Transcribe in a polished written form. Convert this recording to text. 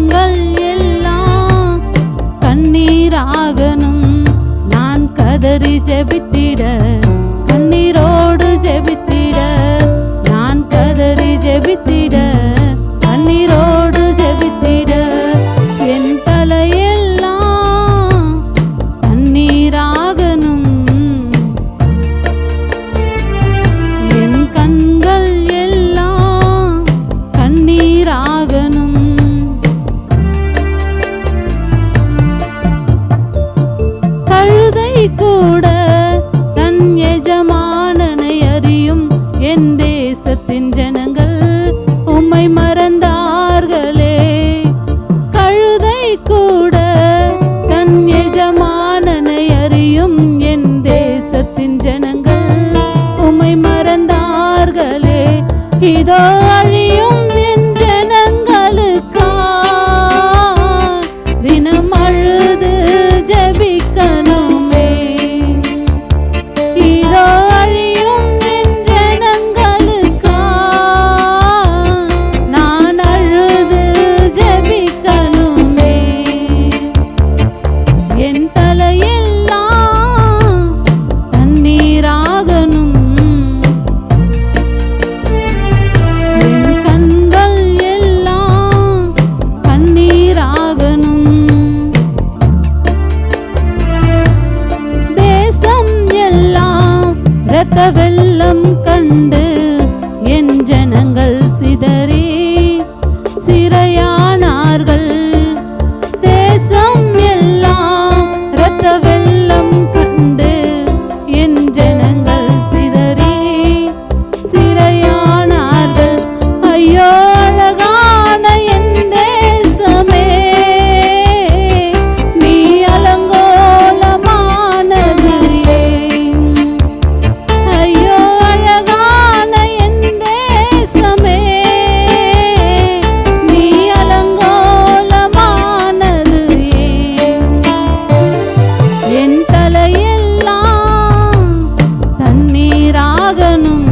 கண்கள் எல்லாம் கண்ணீராகணும். நான் கதறி ஜெபித்திட, கண்ணீரோடு ஜெபித்திட, நான் கதறி ஜெபித்திட, கண்ணீரோடு ஜெபித்திட, என் தலையெல்லாம் கண்ணீராகணும். என் கண்கள் எல்லாம் கண்ணீராகணும். கழுதை கூட தன் எஜமானனை அறியும். என் தேசத்தின் ஜனங்கள் உம்மை மறந்தார்களே. கழுதை கூட தன் எஜமானனை அறியும். என் தேசத்தின் ஜனங்கள் உம்மை மறந்தார்களே. இதோ அழியும் என் ஜனங்களுக்காய் தினம் அழுது ஜெபிக்கணுமே. இதோ அழியும் என் ஜனங்களுக்காய் நான் அழுது ஜெபிக்கணுமே. என் தலையெல்லாம் கண்ணீராகணும். என் கண்கள் எல்லாம் கண்ணீராகணும். தேசம் எல்லாம் இரத்த வெள்ளம் கண்டு என் ஜனங்கள் சிதறி சிறையானார்கள். தேசம் எல்லாம் இரத்த வெள்ளம் கண்டு என் ஜனங்கள் சிதறி சிறையானார்கள். ஐயோ அழகான என் தேசமே, நீ அலங்கோலமானது ஏன்? ஐயோ அழகான என் தேசமே, நீ அலங்கோலமானது ஏன்? என் தலையெல்லாம் தண்ணீராகணும்.